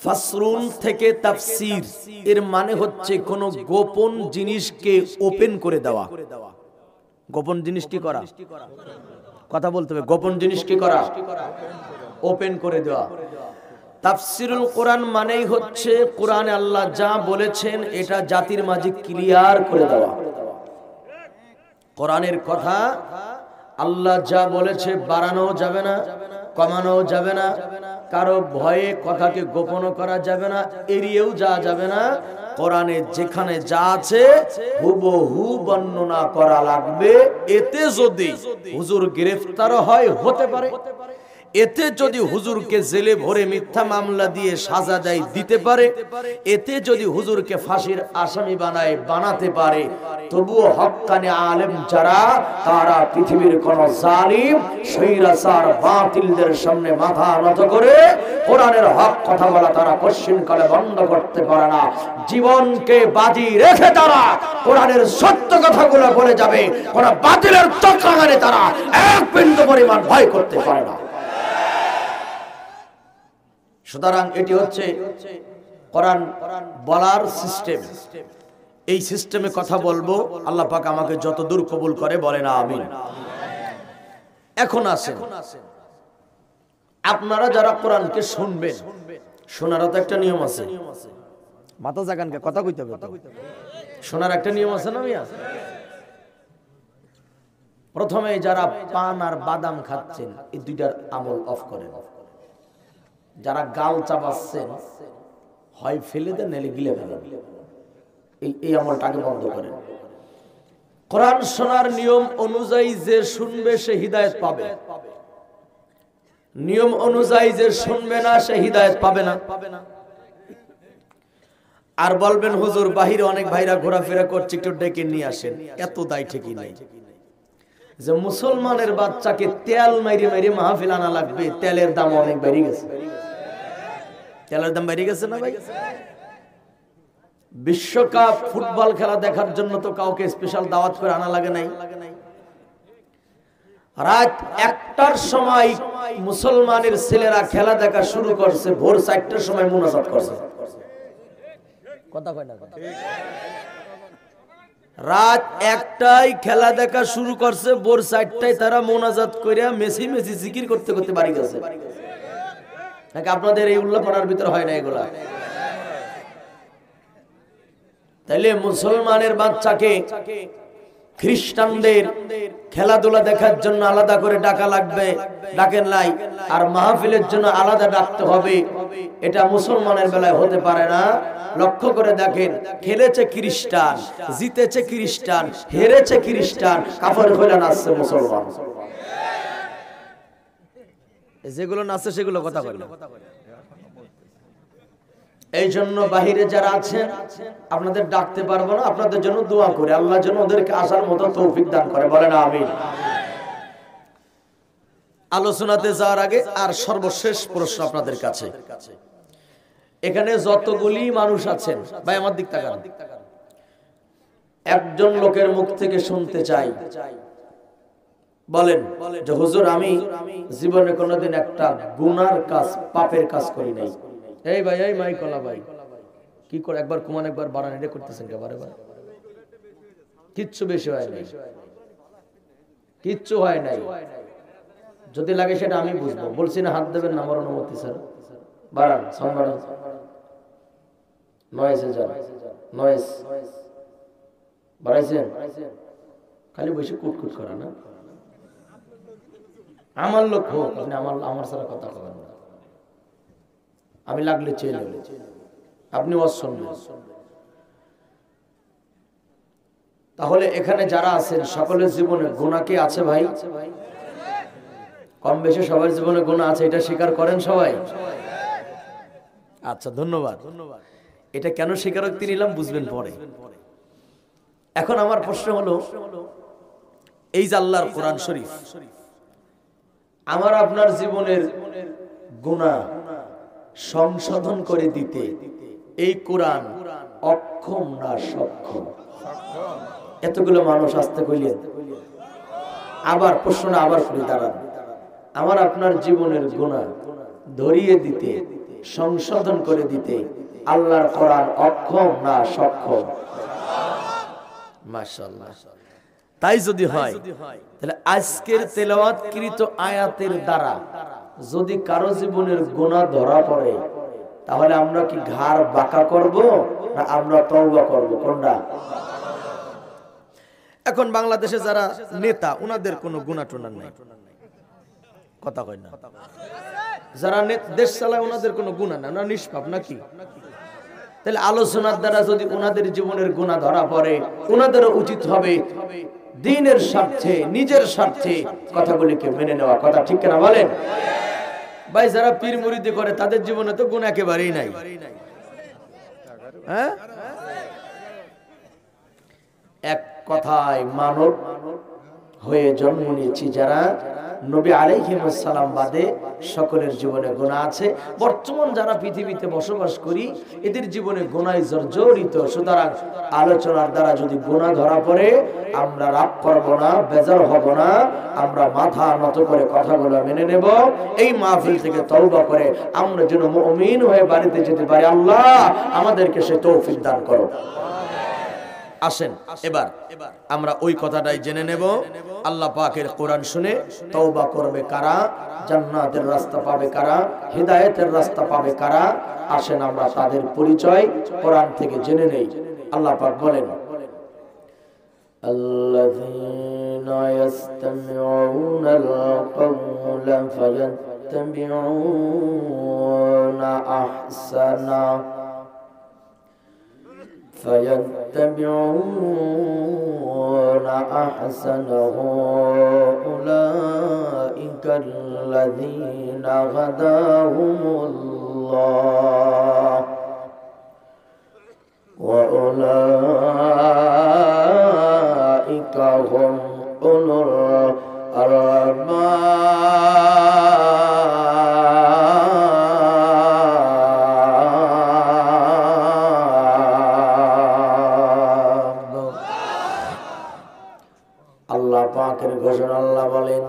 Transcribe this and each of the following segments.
ফাসরুন থেকে তাফসীর এর মানে হচ্ছে কোন গোপন জিনিসকে ওপেন করে দেওয়া। গোপন জিনিস কি করা, কথা বলতে হবে, গোপন জিনিস কি করা, ওপেন করে দেওয়া। তাফসীরুল কোরআন মানেই হচ্ছে কোরআনে আল্লাহ যা বলেছেন এটা জাতির মাঝে ক্লিয়ার করে দেওয়া। কোরআনের কথা আল্লাহ যা বলেছে বাড়ানো যাবে না, কমানো যাবে না, কারো ভয়ে কথাকে গোপন করা যাবে না, এড়িয়েও যাওয়া যাবে না। কোরআনে যেখানে যা আছে হুবহু বর্ণনা করা লাগবে। এতে যদি হুজুর গ্রেফতার হয় হতে পারে, এতে যদি হুজুরকে জেলে ভরে মিথ্যা মামলা দিয়ে সাজা দেয় দিতে পারে, এতে যদি হুজুরকে ফাঁসির আসামি বানায় বানাতে পারে, তবুও হক্কানি আলেম যারা তারা পৃথিবীর কোন জালিম শৈরাচার বাতিলদের সামনে মাথা নত করে কোরআনের হক কথা বলা তারা কশিনকালে বন্ধ করতে পারে না। জীবনকে বাজি রেখে তারা কোরআনের সত্য কথাগুলো বলে যাবে। কোন বাতিলের চক্রাগারে তারা এক বিন্দু পরিমাণ ভয় করতে পারে না। সুতরাং এটি হচ্ছে কোরআন বলার সিস্টেম। এই সিস্টেমে কথা বলবো। আল্লাহ পাক আমাকে যত দূর কবুল করে বলেন আমিন। এখন আসেন, আপনারা যারা কোরআনকে শুনবেন, শোনারও তো একটা নিয়ম আছে। মাথা জাগানকে কথা কইতে হবে, শোনার একটা নিয়ম আছে না মিয়া? প্রথমে যারা পান আর বাদাম খাচ্ছেন এই দুইটার আমল অফ করেন। যারা গাল চাবাচ্ছেন হয় ফেলে দেন নাহলে গিলে ফেলেন। এই আমলটাকে বন্ধ করেন। কোরআন শোনার নিয়ম অনুযায়ী যে শুনবে সে হিদায়াত পাবে, নিয়ম অনুযায়ী যে শুনবে না সে হিদায়াত পাবে না। আর বলবেন হুজুর বাহিরে অনেক ভাইরা ঘোরাফেরা করছে, একটু ডেকে নিয়ে আসেন। এত দায় ঠিকই নাই যে মুসলমানের বাচ্চাকে তেল মাইরে মাইরে মাহফিল আনা লাগবে। তেলের দাম অনেক বেড়ে গেছে, তেলের দাম বেড়ে গেছে না ভাই? বিশ্বকাপ ফুটবল খেলা দেখার জন্য তো কাউকে স্পেশাল দাওয়াত করে আনা লাগে নাই। রাত 1টার সময় মুসলমানের ছেলেরা খেলা দেখা শুরু করছে, ভোর 4টার সময় মুনাজাত করছে। কথা কয় না? রাত 1টায় খেলা দেখা শুরু করছে, ভোর 4টায় তারা মুনাজাত কইরা মেসি মেসি জিকির করতে করতে বাড়ি গেছে। নাকি আপনাদের এই উল্লাপাড়ার ভিতর হয় না এগুলা? তাইলে মুসলমানের বাচ্চাকে খ্রিস্টানদের খেলাধুলা দেখার জন্য আলাদা করে ডাকা লাগবে, ডাকেন নাই। আর মাহফিলের জন্য আলাদা ডাকতে হবে, এটা মুসলমানের বেলায় হতে পারে না। লক্ষ্য করে দেখেন, খেলেছে খ্রিস্টান, জিতেছে খ্রিস্টান, হেরেছে খ্রিস্টান, কাফের হইলা নাচছে মুসলমান। যেগুলো নাচছে সেগুলো কথা বলে। এই জন্য বাহিরে যারা আছেন আপনাদের ডাকতে পারবো না, আপনাদের জন্য দোয়া করে আল্লাহ যেন ওদেরকে আসার মতো তৌফিক দান করে, বলেন আমিন। আলোচনাতে যাওয়ার আগে আর সর্বশেষ প্রশ্ন আপনাদের কাছে, এখানে যতগুলি মানুষ আছেন ভাই আমার দিক তাকান, একজন লোকের মুখ থেকে শুনতে চাই, বলেন যে হুজুর আমি জীবনে কোনোদিন একটা গুনার কাজ, পাপের কাজ করি নাই। এই ভাই, এই মাই কলা ভাই, কি করে একবার কমান একবার বাড়ান, এটা করতেছেন কে বারে বারে? কিচ্ছু বেশি হয় নাই, কিচ্ছু হয় নাই। যদি লাগে সেটা আমি বুঝবো, বলছি না হাত দেবেন না, আমার অনুমতি স্যার। বাড়ান, সাউন্ড বাড়ান, নয়েসে যান, নয়েস বাড়াইছেন, খালি বসে কুটকুট করা না। আমার লোক হোক, আপনি আমার সারা কথা বলেন না, আমি লাগলে চেয়ে নেব, আপনি অশুনবেন। তাহলে এখানে যারা আছেন সকলের জীবনে গুনাহ কি আছে ভাই? কম বেশি সবার জীবনে গুনাহ আছে, এটা স্বীকার করেন সবাই? আচ্ছা, ধন্যবাদ। এটা কেন স্বীকারোক্তি নিলাম বুঝবেন পরে। এখন আমার প্রশ্ন হলো, এই যে আল্লাহর কোরআন শরীফ আমার আপনার জীবনের গুনাহ সংশোধন করে দিতে এই কোরআন অক্ষম না সক্ষম? এতগুলো মানুষ আসতে কইলেন, আবার প্রশ্নটা আবার করে দাঁড়ান, আমার আপনার জীবনের গুনাহ ধরিয়ে দিতে সংশোধন করে দিতে আল্লাহর কোরআন অক্ষম না সক্ষম? মাশাআল্লাহ। তাই যদি হয় তাহলে আজকের তেলাওয়াতকৃত আয়াতের দ্বারা যদি কারো জীবনের গুনাহ ধরা পড়ে তাহলে আমরা কি ঘাড় বাঁকা করব না আমরা তওবা করব? কোনটা? এখন বাংলাদেশে যারা নেতা ওনাদের কোনো গুনাহ টুনা নাই, কথা কয় না। যারা দেশ চালায় ওনাদের কোনো গুনাহ নাই, ওনারা নিষ্পাপ নাকি? তাহলে আলোচনার দ্বারা যদি ওনাদের জীবনের গুনাহ ধরা পড়ে ওনাদেরও উচিত হবে দ্বীনের স্বার্থে নিজের স্বার্থে কথাগুলিকে মেনে নেওয়া। কথা ঠিক কিনা বলেন? ভাই যারা পীর মুরিদি করে তাদের জীবনে তো গুনাহ একেবারেই নাই। হ্যাঁ, এক কথায় মানব হয়ে জন্ম নিয়েছি যারা নবী আলাইহিস সালাম বাদে সকলের জীবনে গুনাহ আছে। বর্তমান যারা পৃথিবীতে বসবাস করি এদের জীবনে গুনাহে জর্জরিত। সুতরাং আলোচনার দ্বারা যদি গুনাহ ধরা পড়ে আমরা রাগ করব না, বেজার হব না, আমরা মাথা নত করে কথাগুলো মেনে নেব। এই মাহফিল থেকে তওবা করে আমরা যেন মুমিন হয়ে বাড়িতে যেতে পারি। আল্লাহ আমাদেরকে সে তৌফিক দান করো। আসেন এবার আমরা ওই কথাটাই জেনে নেব। আল্লাহ পাকের কোরআন শুনে তওবা করবে কারা, জান্নাতের রাস্তা পাবে কারা, হিদায়াতের রাস্তা পাবে কারা? আসেন আমরা তাদের পরিচয় কোরআন থেকে জেনে নেই। আল্লাহ পাক বলেন, আল্লাযীনা ইয়াসতামিউনাল কওলা ফায়াত্তাবিউনা আহসানা فيتبعون أحسنه أولئك الذين هداهم الله وأولئك هم أولو الألباب ঘোষণা। আল্লাহ বলেন,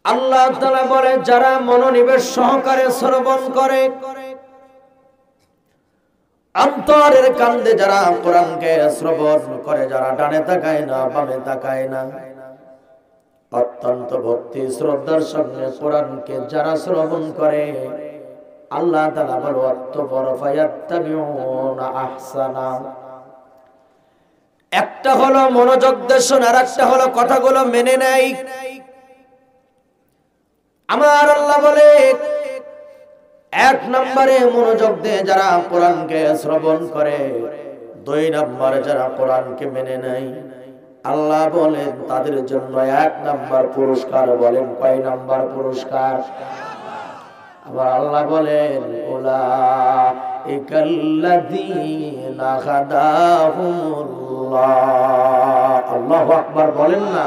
আল্লাহ তাআলা বলে যারা মনোনিবেশ সহকারে শ্রবণ করে, অন্তরের কান্দে যারা কোরআনকে শ্রবণ করে, যারা ডানে তাকায় না বামে তাকায় না, অত্যন্ত ভক্তি শ্রদ্ধার সঙ্গে কোরআনকে যারা শ্রবণ করে, আল্লাহ তাআলা বলে অতঃপর ফায়াত্তাবিউনা আহসানা। একটা হলো মনোযোগ দিয়ে শোনা, আর একটা হলো কথাগুলো মেনে নেয়। আমার আল্লাহ বলে এক নম্বরে মনোযোগ দিয়ে যারা কোরআনকে শ্রবণ করে, দুই নম্বরে যারা কোরআনকে মেনে নেয়, আল্লাহ বলেন তাদের জন্য এক নম্বর পুরস্কার। বলেন কয় নম্বর পুরস্কার? আবার আল্লাহ বলেন উলাইকাল্লাযীনা হাদাহুমুল্লাহ। আল্লাহু আকবার বলেন না।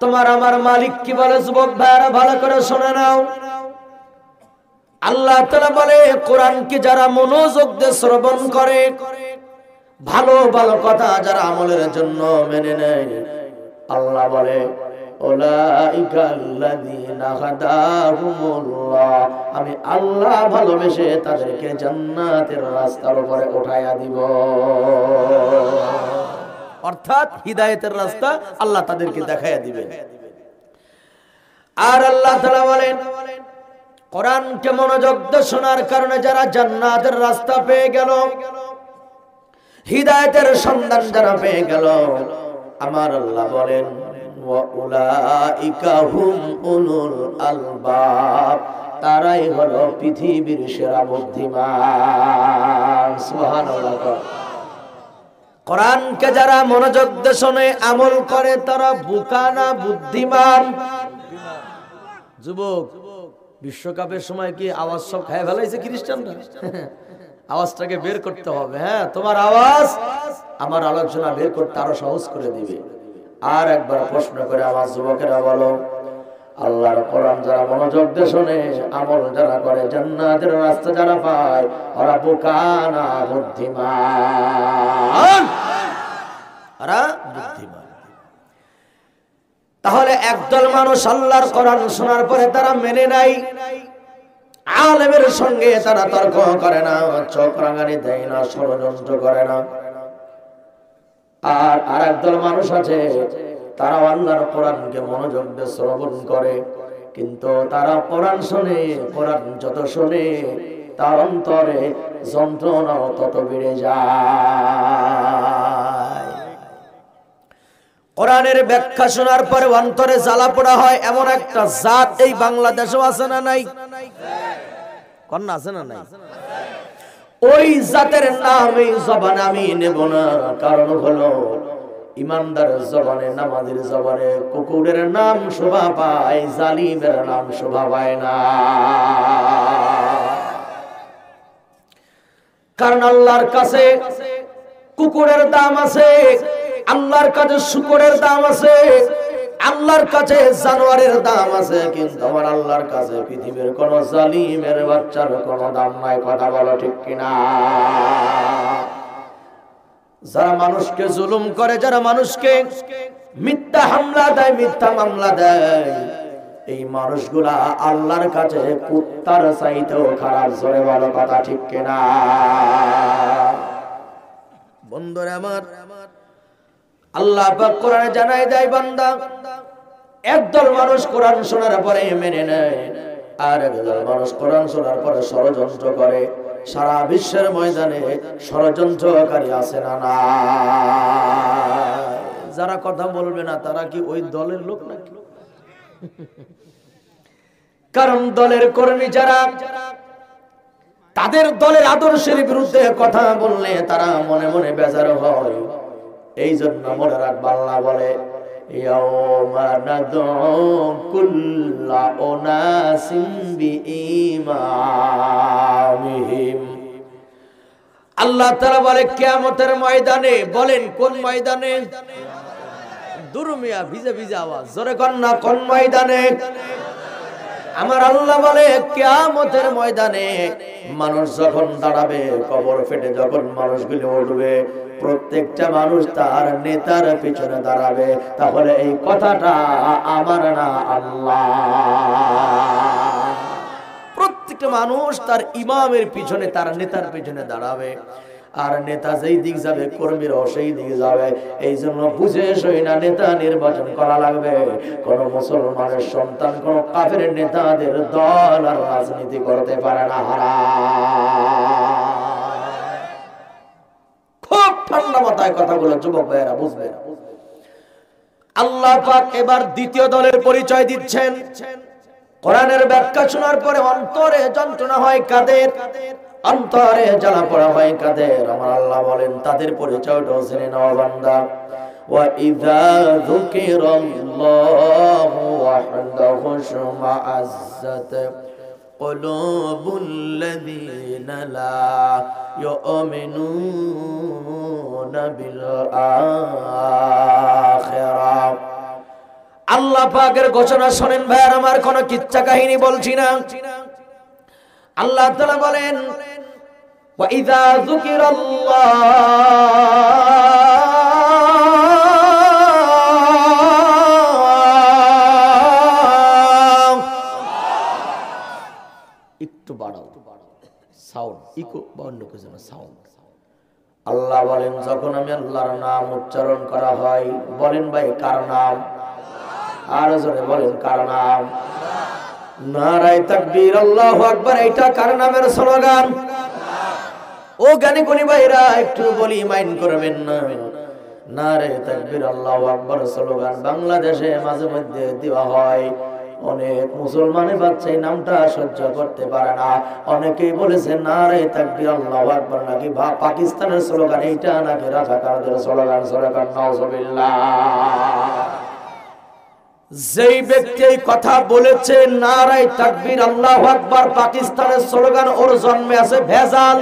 তোমার আমার মালিক কি বলে? যুবক ভাইরা ভালো করে শুনে নাও। আল্লাহ তাআলা বলে কোরআনকে যারা মনোযোগ দিয়ে শ্রবণ করে, ভালো ভালো কথা যারা আমলের জন্য মেনে নেয়, আল্লাহ বলে উলাইকাল্লাযীনা হাদাহুমুল্লাহ, আমি আল্লাহ ভালোবেসে তাদেরকে জান্নাতের রাস্তার উপরে উঠাইয়া দিব। অর্থাৎ হিদায়াতের রাস্তা আল্লাহ তাদেরকে দেখাইয়া দিবেন। আর আল্লাহ তাআলা বলেন কোরআনকে মনোযোগ দিয়ে শোনার কারণে যারা জান্নাতের রাস্তা পেয়ে গেল, হিদায়াতের সন্ধান যারা পেয়ে গেল, আমার আল্লাহ বলেন ওয়াউলাইকা হুম উলুল আলবাব, তারাই হলো পৃথিবীর সেরা বুদ্ধিমান। সুবহানাল্লাহ। কোরআনকে যারা মনোযোগ দিয়ে শোনে আমল করে তারা বোকা না বুদ্ধিমান? যুবক, বিশ্বকাপের সময় কি আওয়াজ সব খায় ফেলাইছে খ্রিস্টানরা? আওয়াজটাকে বের করতে হবে। হ্যাঁ, তোমার আওয়াজ আমার আলোচনা বের করতে আরো সহজ করে দিবে। আর একবার প্রশ্ন করে আমার যুবকেরা বলো, আল্লাহর কোরআন যারা মনোযোগ দিয়ে শোনে আমল যারা করে জান্নাতের রাস্তা যারা পায়, ওরা বোকা না বুদ্ধিমান? ওরা বুদ্ধিমান। তাহলে একদল মানুষ আল্লাহর কোরআন শোনার পরে তারা মেনে নাই, আলেমের সঙ্গে তারা তর্ক করে না, চোখ রাঙানি দেয় না, ষড়যন্ত্র করে না। আর আরেকদল মানুষ আছে, তারা আল্লাহর কোরআনকে মনোযোগ দিয়ে শ্রবণ করে, কিন্তু তারা কোরআন শোনে, কোরআন যত শোনে তার অন্তরে যন্ত্রণাও তত বেড়ে যায়। কোরআনের ব্যাখ্যা শোনার পরে অন্তরে জ্বালা পোড়া হয়, এমন একটা জাত এই বাংলাদেশেও আছে না নাই? কন্যা আছে না নাই? ওই জাতের নাম এই জবানে আমি নেব না, কারণ হলো ইমানদারের জবানে, নামাজের জবানে কুকুরের নাম শোভা পায়, জালিমের নাম শোভা পায় না। কারণ আল্লাহর কাছে কুকুরের দাম আছে, আল্লাহর কাছে শুকরের দাম আছে, আল্লাহর কাছে জানোয়ারের দাম আছে, কিন্তু আমার আল্লাহর কাছে পৃথিবীর কোন জালিমের বাচ্চার কোনো দাম নাই। কথা বলো ঠিক কিনা? যারা মানুষকে জুলুম করে, যারা মানুষকে মিথ্যা হামলা দেয়, মিথ্যা মামলা দেয়, এই মানুষগুলা আল্লাহর কাছে কুত্তার চাইতেও খারাপ। জোরে বলো কথা ঠিক কিনা? বন্ধুরা আমার, আল্লাহ পাক কোরআনে জানাই দেয়, বান্দা একদল মানুষ কোরআন শোনার পরে মেনে নেয়, আর একদল মানুষ কোরআন শোনার পরে ষড়যন্ত্র করে। সারা বিশ্বের ময়দানে ষড়যন্ত্রকারী আছে না না? যারা কথা বলবে না তারা কি ওই দলের লোক নাকি? কারণ দলের কর্মী যারা, তাদের দলের আদর্শের বিরুদ্ধে কথা বললে তারা মনে মনে বেজার হয়। এই জন্য মনে রাখবা, আল্লাহ বলে ইয়াউমা নাদউ কুল্লা উনাসিম বিইমামিহিম। আল্লাহ তাআলা বলে কিয়ামতের ময়দানে। বলেন কোন ময়দানে? দুরুমিয়া ভিজে ভিজে আওয়াজ, জোরে কর না, কোন ময়দানে? আমার আল্লাহ বলে কিয়ামতের ময়দানে মানুষ যখন দাঁড়াবে, কবর ফেটে যখন মানুষগুলো উঠবে, প্রত্যেকটা মানুষ তার নেতার পিছনে দাঁড়াবে। তাহলে এই কথাটা আমার না, আল্লাহ। প্রত্যেকটা মানুষ তার ইমামের পিছনে, তার নেতার পিছনে দাঁড়াবে। আর নেতা যেই দিক যাবে, কর্মীরাও সেই দিকে যাবে। এই জন্য বুঝে শুই না নেতা নির্বাচন করা লাগবে। কোন মুসলমানের সন্তান কোন কাফের নেতাদের দল আর রাজনীতি করতে পারে না। খুব ঠান্ডা মাথায় কথাগুলো যুবক ভাইয়েরা বুঝবেন। আল্লাহ পাক এবার দ্বিতীয় দলের পরিচয় দিচ্ছেন। কোরআনের ব্যাখ্যা শোনার পরে অন্তরে যন্ত্রণা হয় কাদের? অন্তরে জ্বালা পোড়া হয় কাদের? আমার আল্লাহ বলেন তাদের পরিচয়টাও জেনে নাও বান্দা। ওয়া ইযা যুকিরাল্লাহু ওয়াহদাহু শুমাআজ্জাত কুলুবুল লাযীনা লা ইউমিনুনা বিল আখিরাহ। আল্লাহ পাকের ঘোষণা শোনেন ভাইয়ার আমার, কোন কিচ্ছা কাহিনী বলছি না। আল্লাহ তাআলা বলেন ওয়া ইযা যুকিরাল্লাহ, একটু বাড়াও সাউন্ড, ইকো বা অন্য কিছু না, সাউন্ড। আল্লাহ বলেন যখন আমি আল্লাহর নাম উচ্চারণ করা হয়, বলেন ভাই কার নাম? আর জোরে বলেন কার নাম? নারায়ে তাকবীর, আল্লাহু আকবার। এটা কার নামের স্লোগান? ও জ্ঞানী গুণী ভাইরা একটু বলি, মাইন্ড করবেন না। নারায়ে তাকবীর আল্লাহু আকবার স্লোগান বাংলাদেশে মাঝে মধ্যে দেওয়া হয়। অনেক মুসলমানের বাচ্চা এই নামটা সহ্য করতে পারে না। অনেকেই বলেছে নারায়ে তাকবীর আল্লাহু আকবার নাকি পাকিস্তানের স্লোগান, এইটা নাকি রাজাকারদের স্লোগান। স্লোগান নাউজুবিল্লাহ। যেই ব্যক্তি এই কথা বলেছে নারায়ে তাকবীর আল্লাহু আকবার পাকিস্তানের স্লোগান, ওর জন্মে আছে ভেজাল।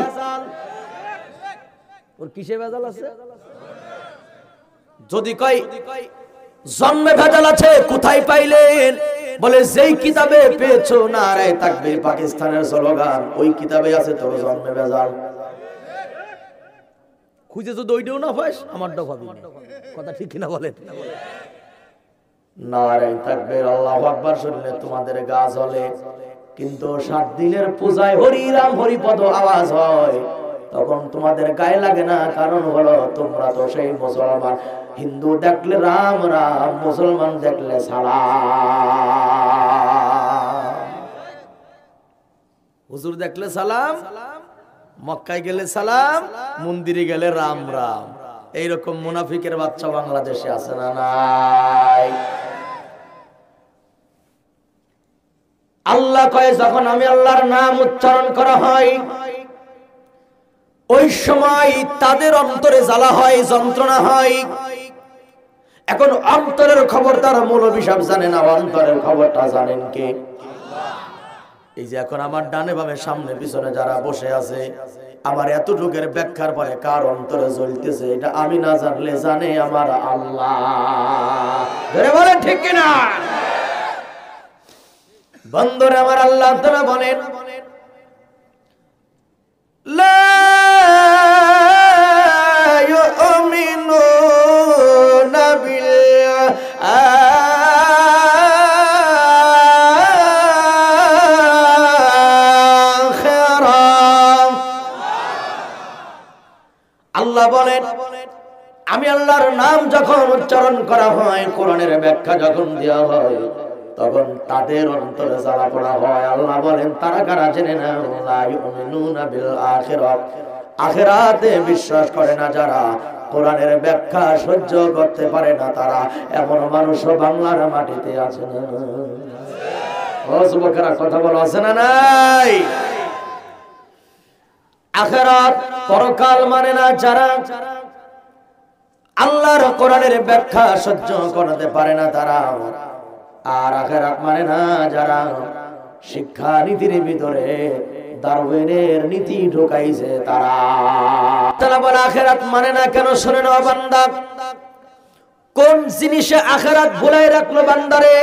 ওর কিসে ভেজাল আছে? যদি কয় জন্মে ভেজাল আছে, কোথায় পাইলেন? বলে যেই কিতাবে পেয়েছো নারায়ে তাকবীর পাকিস্তানের স্লোগান, ওই কিতাবে আছে তোর জন্মে ভেজাল। খুঁজে যদি ওইটাও না পাস, আমারটাও পাবি। কথা ঠিক কিনা বলেন? নারে তাকবীর, আল্লাহু আকবার শুনলে তোমাদের গা জ্বলে। কিন্তু 7 দিনের পূজায় হরি রাম হরিপদ আওয়াজ হয়, তখন তোমাদের গায়ে লাগে না। কারণ হলো তোমরা তো সেই মুসলমান। হিন্দু দেখলে রাম রাম, মুসলমান দেখলে সালাম। হুজুর দেখলে সালাম, মক্কায় গেলে সালাম, মন্দিরে গেলে রাম রাম। এইরকম মুনাফিকের বাচ্চা বাংলাদেশে আছে না নাই? আল্লাহ কয়, যখন আমি আল্লাহর নাম উচ্চারণ করা হয়, ওই সময় তাদের অন্তরে জ্বালা হয়, যন্ত্রণা হয়। এখন অন্তরের খবর তারা মৌলবী সাহেব জানে না, অন্তরের খবরটা জানেন কে? এই যে এখন আমার ডানে বামে সামনে পিছনে যারা বসে আছে, আমার এতটুকের ব্যাখ্যার পরে কার অন্তরে জ্বলতেছে এটা আমি না জানলে জানে আমার আল্লাহ। ধরে বলেন ঠিক কিনা? বন্ধুরা আমার, আল্লাহ তাআলা বলেন, লা ইউমিনুনা বিল আখিরাহ। আল্লাহ বলেন, আমি আল্লাহর নাম যখন উচ্চারণ করা হয়, কোরআনের ব্যাখ্যা যখন দেওয়া হয়, তখন তাদের অন্তরে জ্বালা পোড়া হয়। আল্লাহ বলেন, তারা কারা জেনে না? লা ইউমিনুনা বিল আখিরাহ, আখিরাতে বিশ্বাস করে না যারা, কোরআনের ব্যাখ্যা সহ্য করতে পারে না তারা, এমন মানুষও বাংলার মাটিতে আছে না? ও যুবকেরা, কথা বলো, আছে না নাই? আখিরাত পরকাল মানে না যারা, আল্লাহর কোরআনের ব্যাখ্যা সহ্য করতে পারে না তারা, আর আখিরাত মানে না যারা শিক্ষা নীতির ভিতরে দারওয়িনের নীতি ঢুকাইছে তারা। তারা বলে আখিরাত মানে না কেন? শুনে নাও বান্দা, কোন জিনিসে আখিরাত ভুলাই রাখলো বান্দারে?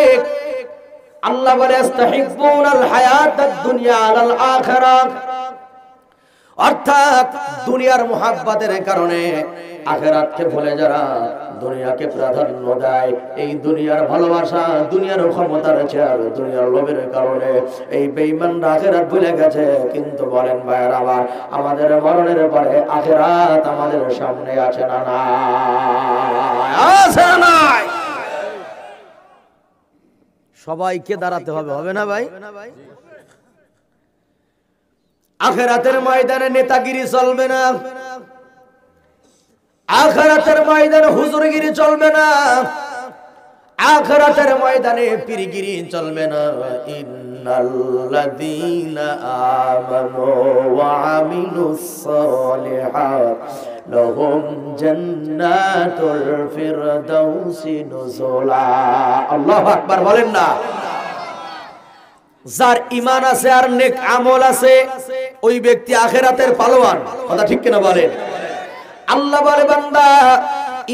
আল্লাহ বলে, আস্তাহিবুনাল হায়াতাদ দুনিয়া আলাল আখিরাহ, অর্থাৎ দুনিয়ার মুহাব্বতের কারণে আখিরাতকে ভুলে যারা দুনিয়াকে প্রাধান্য দেয়, এই দুনিয়ার ভালোবাসা, দুনিয়ার ক্ষমতার চেয়ার, দুনিয়ার লোভের কারণে এই বেঈমানরা আখিরাত ভুলে গেছে। কিন্তু বলেন ভাইরা আমার, আমাদের মরণের পরে আখিরাত আমাদের সামনে আছে না নাই? আছে না নাই? সবাইকে দাঁড়াতে হবে, হবে না ভাই? আখিরাতের ময়দানে নেতাগিরি চলবে না, আখিরাতের ময়দানে হুজুরগিরি চলবে না, আখিরাতের ময়দানে পীরগিরি চলবে না। ইন্নাল্লাযীনা আমানু ওয়া আমিলুস সালিহাত লাহুম জান্নাতুল ফিরদাউসি নুজুলা। আল্লাহু আকবার বলেন না? যার ঈমান আছে আর নেক আমল আছে, ওই ব্যক্তি আখিরাতের পালোয়ান। কথা ঠিক কিনা বলেন? আল্লাহ বলে, বান্দা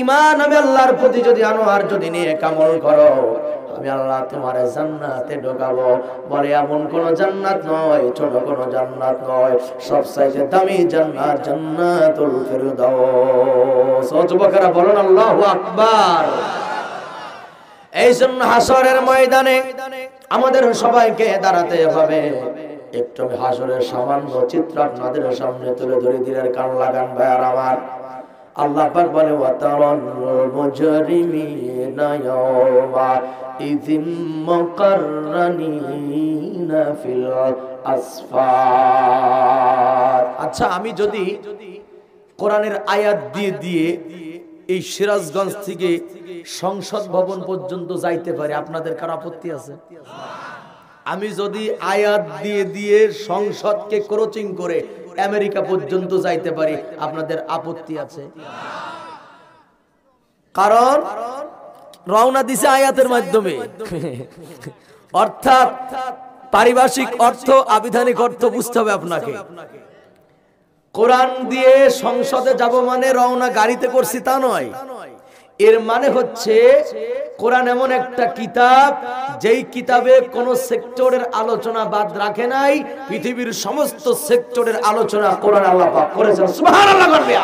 ঈমান আমি আল্লাহর প্রতি যদি আনো আর যদি নেক আমল করো, আমি আল্লাহ তোমারে জান্নাতে ঢোকাবো। বলে এমন কোন জান্নাত নয়, ছোট কোন জান্নাত নয়, সবচাইতে দামি জান্নাত জান্নাতুল ফিরদাউস। যুবকেরা বলেন আল্লাহু আকবার। এই জন্য হাসরের ময়দানে আমাদের সবাইকে দাঁড়াতে হবে। একটু আমি হাসরের সামান্য চিত্র আপনাদের সামনে তুলে ধরে দিলের কান লাগান ভাইয়ার আমার। আল্লাহ পাক বলে, ওয়াতারাল মুজরিমিনা ইয়াওমা ইযিম মুকাররানিনা ফিল আসফার। আচ্ছা, আমি যদি কোরআনের আয়াত দিয়ে দিয়ে এই সিরাজগঞ্জ থেকে সংসদ ভবন পর্যন্ত যাইতে পারি, আপনাদের কার আপত্তি আছে? আমি যদি আয়াত দিয়ে দিয়ে সংসদকে ক্রসিং করে আমেরিকা পর্যন্ত যাইতে পারি, আপনাদের আপত্তি আছে? কারণ রওনা দিছে আয়াতের মাধ্যমে। অর্থাৎ পারিভাষিক অর্থ, আবিধানিক অর্থ বুঝতে হবে আপনাকে। কোরআন দিয়ে সংসদে যাব মানে রওনা গাড়িতে করছি তা নয়। এর মানে হচ্ছে কোরআন এমন একটা কিতাব, যেই কিতাবে কোন সেক্টরের আলোচনা বাদ রাখে নাই। পৃথিবীর সমস্ত সেক্টরের আলোচনা কোরআন আল্লাহ পাক করেছেন। সুবহানাল্লাহ করবে।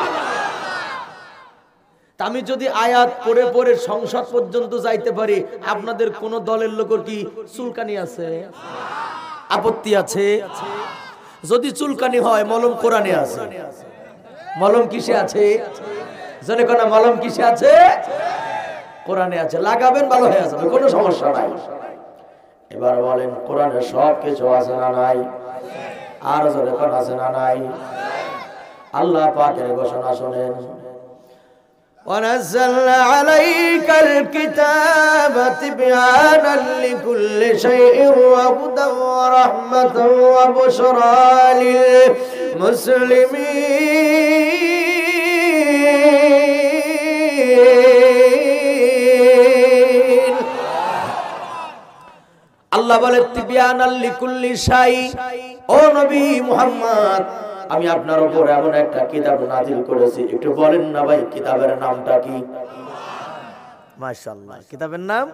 আমি যদি আয়াত পড়ে পড়ে সংসদ পর্যন্ত যাইতে পারি, আপনাদের কোন দলের লোকের কি চুলকানি আছে, আপত্তি আছে? যদি চুলকানি হয় মলম কোরআনে আছে। মলম কিসে আছে? জনে কোন মলম কিসে আছে? কোরআনে আছে। লাগাবেন, ভালো হয়ে যাবে, কোনো সমস্যা নাই। এবার বলেন, কোরআনে সব কিছু আছে না নাই? আর জোরে কোন আছে না নাই? আল্লাহ পাকের ঘোষণা শুনেন, وَنَزَّلْنَا عَلَيْكَ الْكِتَابَ تِبْيَانًا لِكُلِّ شَيْءٍ وَهُدًى وَرَحْمَةً وَبُشْرَى لِلْمُسْلِمِينَ। আল্লাহ বলে তিবিয়ানাল লিকুল্লি শাই, ও নবী মুহাম্মদ, আমি আপনার উপর এমন একটা কিতাব নাযিল করেছি, একটু বলেন না ভাই কিতাবের নামটা কি? মাশাআল্লাহ, কিতাবের নাম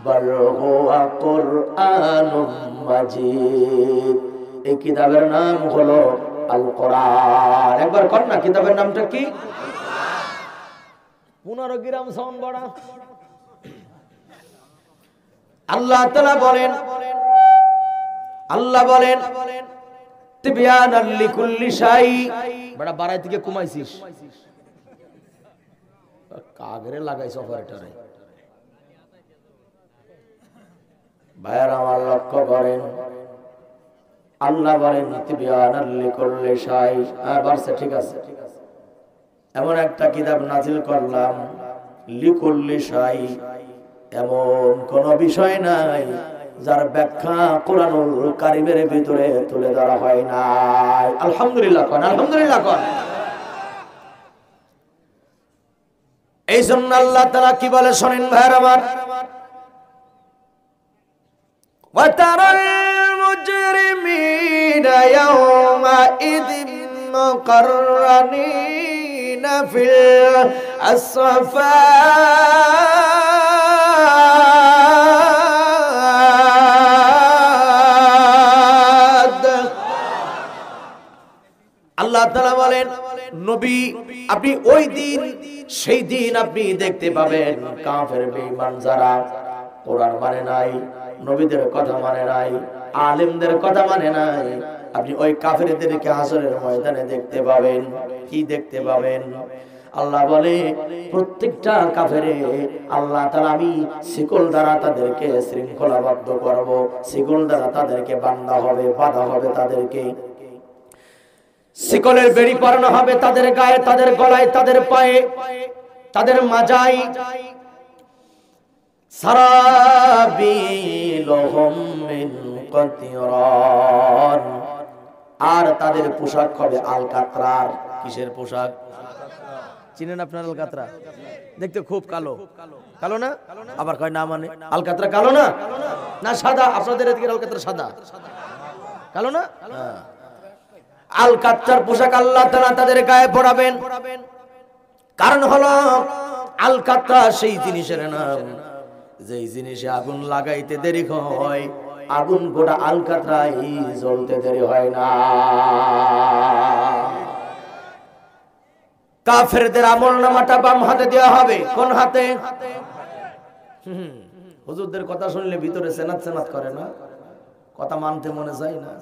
বাল হুয়া কুরআনুম মাজিদ। এই কিতাবের নাম হলো আল কোরআন। একবার কর না, কিতাবের নামটা কি? 15 গ্রাম সাউন্ড বড়া। আল্লাহ তাআলা বলেন, আল্লাহ বলেন তিবিয়ানাল লিকুল্লি শাই। বড় বাড়াই থেকে কমাইছিস, কাগরে লাগাইছ অপারেটরে। ভাইরা আমার লক্ষ্য করেন, আল্লাহ বলেন তিবিয়ানাল লিকুল্লি শাই। বারসে ঠিক আছে, এমন একটা কিতাব নাযিল করলাম লিকুল্লি শাই, এমন কোন বিষয় নাই যার ব্যাখ্যা কোরআনুল কারীমের ভিতরে তুলে ধরা হয় নাই। আলহামদুলিল্লাহ কোন, আলহামদুলিল্লাহ কোন। এই জন্য আল্লাহ তাআলা কি বলে শুনেন ভাইরা আমার, ওয়াতারাল মুজরিমিনা ইয়াওমাইযিন মুকাররানিনা ফিল আসফা। আল্লাহ তাআলা বলেন, নবী আপনি ওই দিন, সেই দিন আপনি দেখতে পাবেন কাফের বেঈমান যারা কোরআন মানে নাই, নবীদের কথা মানে নাই, আলেমদের কথা মানে নাই, আপনি ওই কাফেরদেরকে হাসরের ময়দানে দেখতে পাবেন। কি দেখতে পাবেন? আল্লাহ বলে প্রত্যেকটা কাফেরে আল্লাহ তাআলা আমি শিকল দ্বারা তাদেরকে শৃঙ্খলাবদ্ধ করব, শিকল দ্বারা তাদেরকে বাঁধা হবে, বাঁধা হবে, তাদেরকে শিকলের বেড়ি পরানো হবে তাদের গায়ে, তাদের গলায়, তাদের পায়ে, তাদের মাজায়। সারাবিলহুম মিন কাতিরান, আর তাদের পোশাক হবে আলকাতরার। কিসের পোশাক? চিনেন আপনারা আলকাতরা? দেখতে খুব কালো, কালো না? আবার কয় না মানে আলকাতরা কালো না, না সাদা? আপনাদের এদিকে আলকাতরা সাদা, কালো না? আলকাতরার পোশাক আল্লাহ তাআলা তাদের গায়ে পরাবেন। কারণ হলো আলকাতরা সেই জিনিসের নাম যেই জিনিসে আগুন লাগাইতে দেরি হয়, আগুন গোটা আলকাতরাই জ্বলতে দেরি হয় না। কাফেরদের আমলনামাটা বাম হাতে দেওয়া হবে। কোন হাতে? হুজুরদের কথা শুনলে ভিতরে সেনাত সেনাত করে না, কথা মানতে মনে যায় না।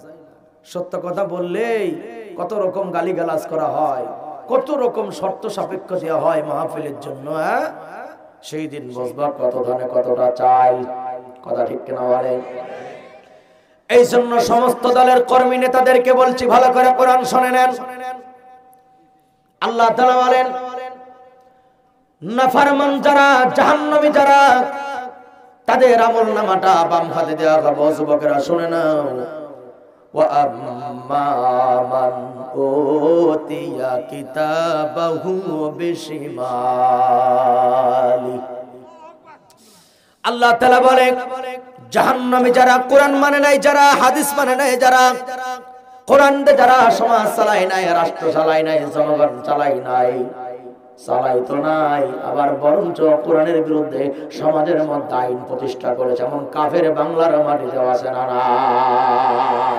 সত্য কথা বললেই কত রকম গালিগালাজ করা হয়, কত রকম শর্ত সাপেক্ষ দেওয়া হয় মাহফিলের জন্য। সেই দিন বুঝবা কত ধনে কতটা চাই। কথা ঠিক কিনা বলেন? এই জন্য সমস্ত দলের কর্মী নেতাদেরকে বলছি, ভালো করে কোরআন শুনে নেন। আল্লাহ তাআলা বলেন নাফরমান যারা, জাহান্নামী যারা, তাদের আমলনামাটা বাম হাতে দেওয়া হবে। যুবকেরা শুনে নাও, ওয়া আম্মা মান উতিয়া কিতাবাহু বিশিমালি। আল্লাহ তাআলা বলেন জাহান্নামী যারা, কোরআন মানে নাই যারা, হাদিস মানে নাই যারা, কোরআন দিয়ে যারা সমাজ চালায় নাই, রাষ্ট্র চালায় নাই, জনগণ চালায় নাই, চালাইতো নাই, আবার বরঞ্চ কোরআনের বিরুদ্ধে সমাজের মধ্যে আইন প্রতিষ্ঠা করেছে, এমন কাফের বাংলার মাটিতে আছে না নাই?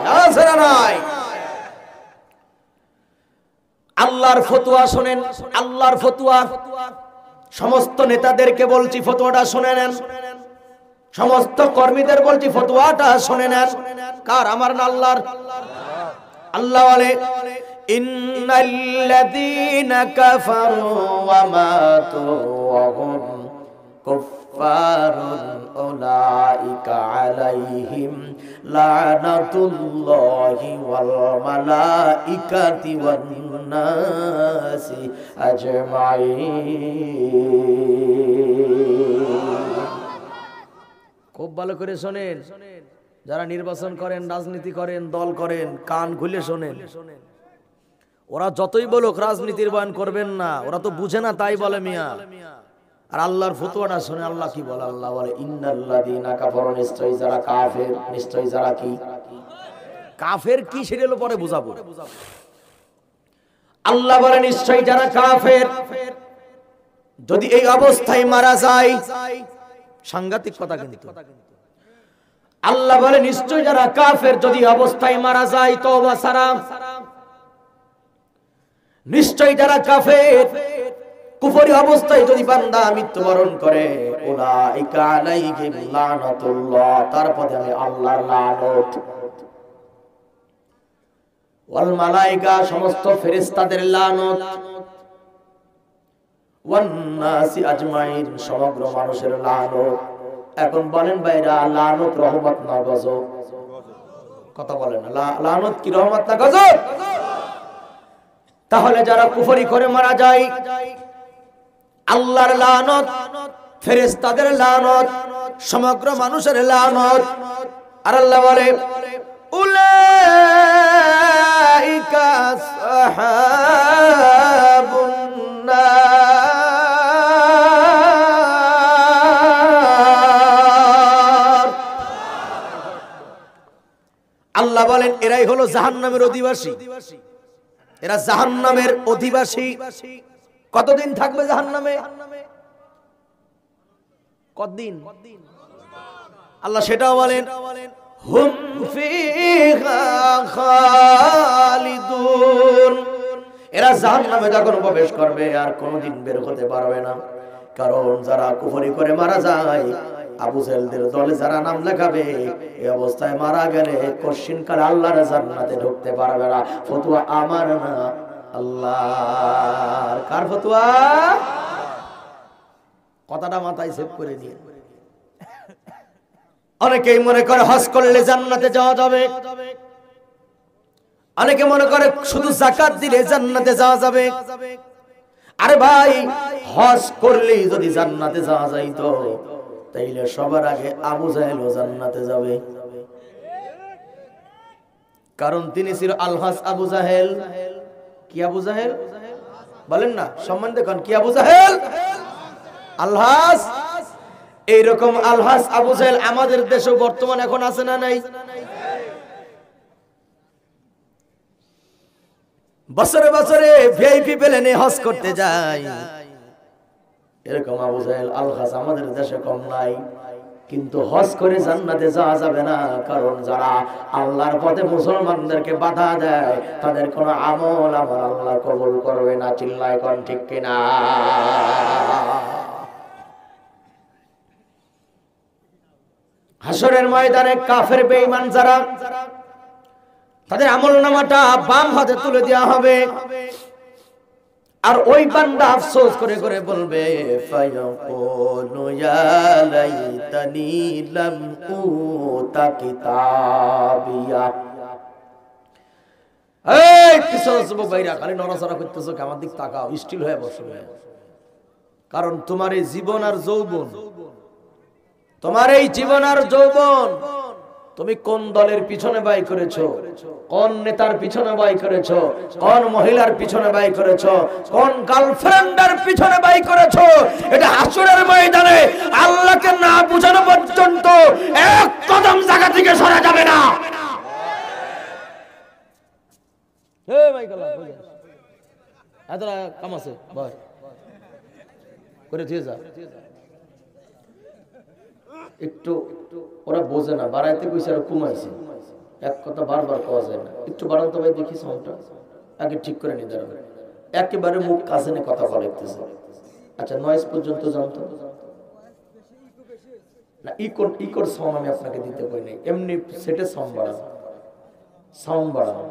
আল্লাহর ফতোয়া শোনেন, আল্লাহর ফতোয়া। সমস্ত নেতাদেরকে বলছি ফতোয়াটা শুনে নেন, সমস্ত কর্মীদের বলছি ফতোয়াটা শুনে নেন। কার? আমার না আল্লাহর। আল্লাহ বলে ইন্নাল্লাযীনা কাফারু ওয়া মাতু ওয়া হুম কুফফারুন উলাইকা আলাইহিম লানাতুল্লাহি ওয়াল মালাইকাতি ওয়ান নাসি আজমাইন। খুব ভালো করে শোনেন, যারা নির্বাচন করেন, রাজনীতি করেন, দল করেন, কান খুলে শোনেন। ওরা যতই বলুক রাজনীতির বয়ান করবেন না, ওরা তো বুঝে না তাই বলে মিয়া। আর আল্লাহর ফতোয়াটা শুনে আল্লাহ কি বলে? আল্লাহ বলে ইন্নাল্লাযীনা কাফারু, নিশ্চয়ই যারা কাফের, নিশ্চয়ই যারা কি কাফের, কি সেটা পরে বুঝাবো। আল্লাহ বলে নিশ্চয়ই যারা কাফের যদি এই অবস্থায় মারা যায়, সাংঘাতিক কথা কিন্তু। আল্লাহ বলে নিশ্চয় যারা কাফের যদি অবস্থায় মারা যায় তওবা ছাড়া, নিশ্চয় যারা কাফের কুফরি অবস্থায় যদি বান্দা মৃত্যুবরণ করে, উলাইকা আলাইহিম লানাতুল্লাহ, তার প্রতি আমি আল্লাহর লানত, ওয়াল মালায়েকা, সমস্ত ফেরেশতাদের লানত, ওয়ান নাসি আজমাইন, সমগ্র মানুষের লানত। এখন বলেন ভাইরা, লানত রহমত না গজব? কথা বলেন না, লানত কি রহমত না গজব? তাহলে যারা কুফরি করে মারা যায়, আল্লাহর লানত, ফেরেশতাদের লানত, সমগ্র মানুষের লানত। আর আল্লাহ বলে উলাইকা আসহাবুন নার। আল্লাহ বলেন এরাই হলো জাহান্নামের অধিবাসী, এরা জাহান্নামের অধিবাসী। কতদিন থাকবে জাহান্নামে? কতদিন? আল্লাহ সেটাও বলেন হুম ফিহা খালিদুন, এরা জাহান্নামে যখন প্রবেশ করবে আর কোনোদিন বের হতে পারবে না। কারণ যারা কুফরি করে মারা যায়, আবু জাহেলদের দলে যারা নাম লেখাবে, এই অবস্থায় মারা গেলে কশিনকাল আল্লাহর জান্নাতে ঢুকতে পারবে না। ফতোয়া আমার না, আল্লাহর। কার ফতোয়া? কথাটা মাথায় সেভ করে নিয়ে। অনেকেই মনে করে হজ করলে জান্নাতে যাওয়া যাবে, অনেকে মনে করে শুধু যাকাত দিলে জান্নাতে যাওয়া যাবে। আরে ভাই, হজ করলেই যদি জান্নাতে যাওয়া যাইতো, তাইলে সবার আগে আবু জাহেল জান্নাতে যাবে। কারণ তিনি ছিল আলহাস আবু জাহেল। কি আবু জাহেল? বলেন না, সম্মান দেখুন, কি আবু জাহেল? আলহাস। এইরকম আলহাস আবু জাহেল আমাদের দেশে বর্তমান এখন আছে না নাই? বছরে বছরে ভিআইপি প্লেনে হজ করতে যায়, এরকম আবু জাহেল আলহাস আমাদের দেশে কম নাই। কিন্তু হজ করে জান্নাতে যাওয়া যাবে না, কারণ যারা আল্লাহর পথে মুসলমানদেরকে বাধা দেয়, তাদের কোনো আমল আমার আল্লাহ কবুল করবে না। চিল্লায় কোন ঠিক কিনা? হাসরের ময়দানে কাফের বেঈমান যারা, তাদের আমলনামাটা বাম হাতে তুলে দেওয়া হবে। আর ওই বান্দা আফসোস করে করে বলবে ফায়াকুলু ইয়া লাইতানি লাম উতা কিতাবিয়া। এই পিছনে যুবক ভাইরা খালি নড়াচড়া করতেছো, আমার দিক তাকাও, স্টিল হয়ে বসো। কারণ তোমার এই জীবন আর যৌবন, তোমার এই জীবন আর যৌবন, তুমি কোন দলের পিছনে ব্যয় করেছো, কোন নেতার পিছনে ব্যয় করেছো, কোন মহিলার পিছনে ব্যয় করেছো, কোন গার্লফ্রেন্ডের পিছনে ব্যয় করেছো, এটা হাসরের ময়দানে আল্লাহকে না বুঝানো পর্যন্ত এক কদম জায়গা থেকে সরা যাবে না। হে ভাই গলা এতটা কাম আছে ভাই, করে দিয়ে যা। একটু ওরা বোঝে না, বাড়াইতে কইছে আর কমাইছে, এক কথা বারবার পাওয়া যায় না। একটু বাড়ান তো ভাই, দেখি সাউন্ডটা আগে ঠিক করে নিতে হবে। একেবারে মুখ কাছে নিয়ে কথা বলতেছে। আচ্ছা নয়েজ পর্যন্ত জানতো না? ইকোর সাউন্ড আমি আপনাকে দিতে পারি নাই, এমনি সেটে সাউন্ড বাড়ানো, সাউন্ড বাড়ানো।